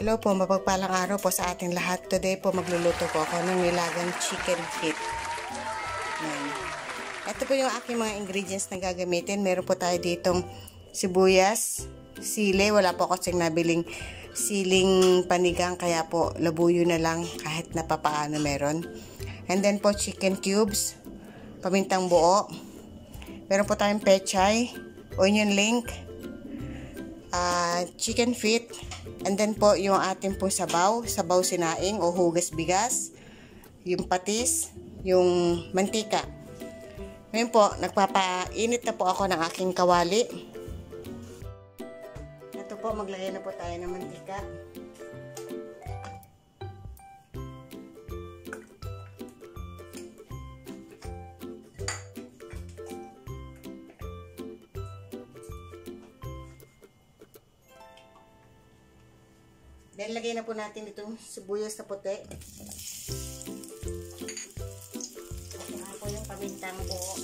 Hello po, mapagpalang araw po sa ating lahat. Today po magluluto po ako ng nilagang chicken feet. Yan. Ito po yung aking mga ingredients na gagamitin. Meron po tayo ditong sibuyas, sili. Wala po ako kasing nabiling siling panigang, kaya po labuyo na lang kahit napapaano meron. And then po chicken cubes, pamintang buo. Meron po tayong pechay, onion link, chicken feet. And then po, yung ating po sabaw sinaing o hugas bigas, yung patis, yung mantika. Ngayon po, nagpapainit na po ako ng aking kawali. Ito po, maglagay na po tayo ng mantika. Then, lagay na po natin itong sibuyas na puti. At saka po yung pamintang buo.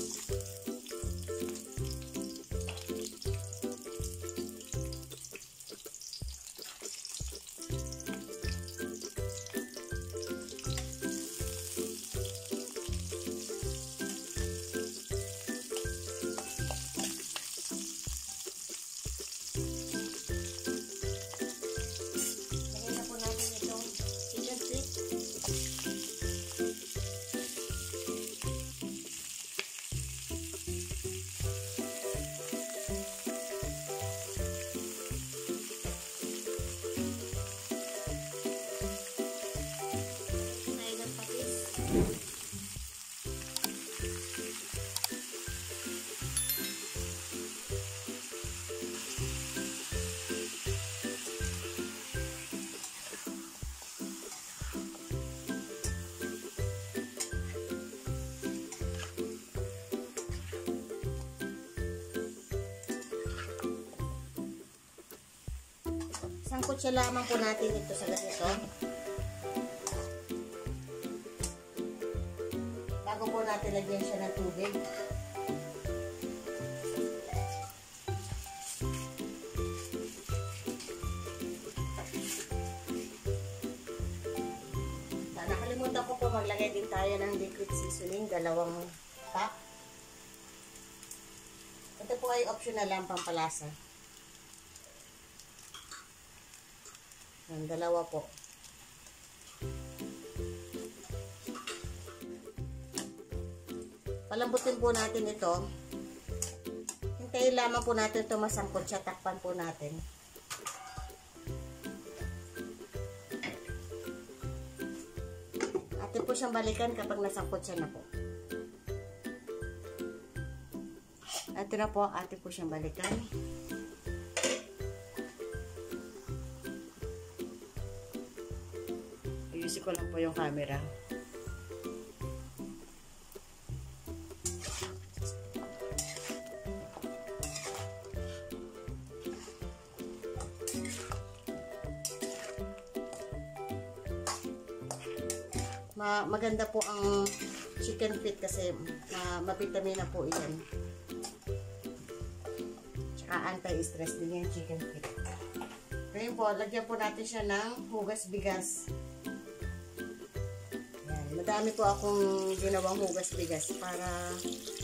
Sangkot siya lamang po natin ito sa ganito. Bago po natin lagyan siya ng tubig. Nakalimutan ko po maglagay din tayo ng liquid seasoning, 2 pack. Ito po ay optional lang, pampalasa. Ang 2 po. Palambutin po natin ito. Hintayin lamang po natin ito masangkot siya. Takpan po natin. Atin po siyang balikan kapag nasangkot siya na po. Ito na po, atin po siyang balikan. Ayusin ko lang po yung camera. Maganda po ang chicken feet kasi mabitamina po yan. Tsaka anti-stress din yung chicken feet. Ngayon po, lagyan po natin siya ng hugas bigas. Madami po akong ginawang hugas bigas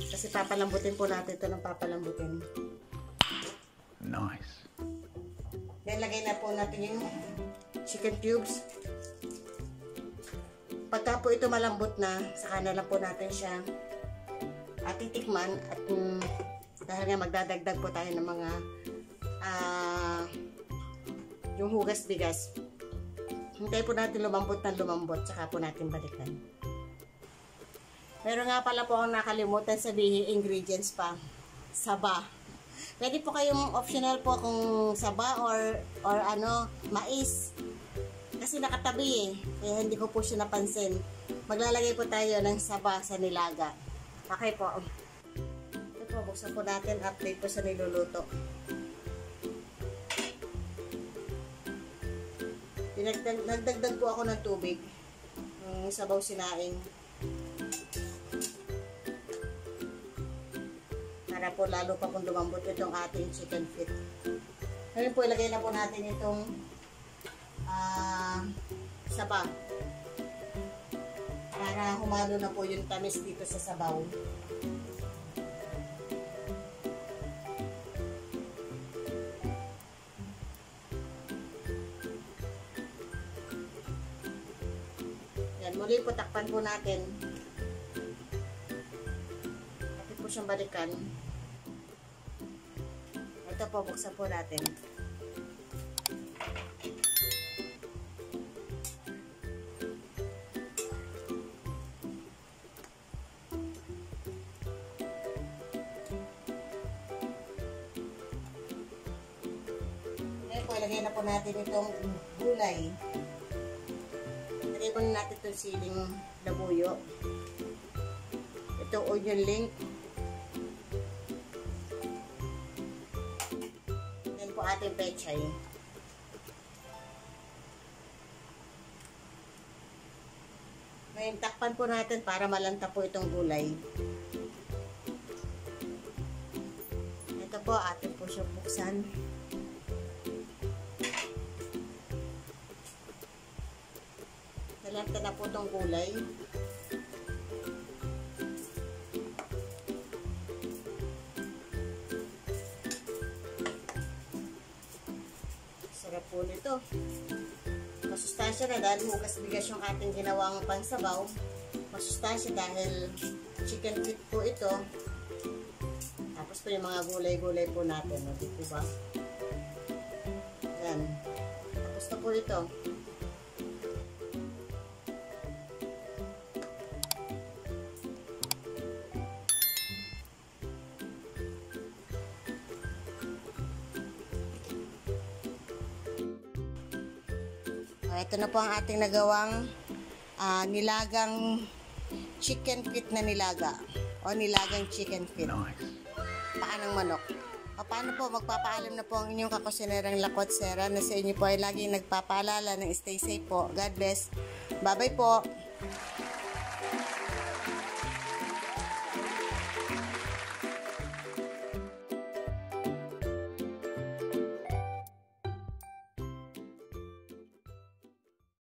kasi papalambutin po natin ito ng papalambutin. Nice. Then lagay na po natin yung chicken cubes. Pagka po ito malambot na, saka na lang po natin siya titikman at dahil nga magdadagdag po tayo ng mga yung hugas bigas. Hintay po natin lumambot ng lumambot, saka po natin balikan. Pero nga pala po akong nakalimutan sabihin, ingredients pa. Saba. Pwede po kayong optional po kung saba or mais. Kasi nakatabi eh. Kaya hindi ko po siya napansin. Maglalagay po tayo ng saba sa nilaga. Okay po. Ito po, buksan po natin. Update po sa niluluto. Nagdagdag po ako ng tubig. Sabaw sinaing. Para po lalo pa kung lumambot itong ating chicken feet. Ngayon po ilagay na po natin itong saba. Para humalo na po yung tamis dito sa sabaw. Yan, muli po takpan po natin. Pati po siyang balikan. Ito po, buksan po natin. Ilagay na po natin itong gulay. Ilagay po natin itong siling labuyo. Itong onion link. Then po ating pechay. Ngayon, takpan po natin para malanta po itong gulay. Ito po, atin po siyang buksan. Nalanta na po itong gulay. Sarap po nito. Masustansya na dahil hugas bigas yung ating ginawang pansabaw. Masustansya dahil chicken feet po ito. Tapos po yung mga gulay-gulay po natin. Hindi po ba? Yan. Tapos na po ito. Ito na po ang ating nagawang nilagang chicken feet na nilaga o nilagang chicken feet. Paan ng manok. Paano po, magpapaalam na po ang inyong kakusinerang Lakot Sera na sa inyo po ay laging nagpapaalala ng stay safe po. God bless. Bye-bye po.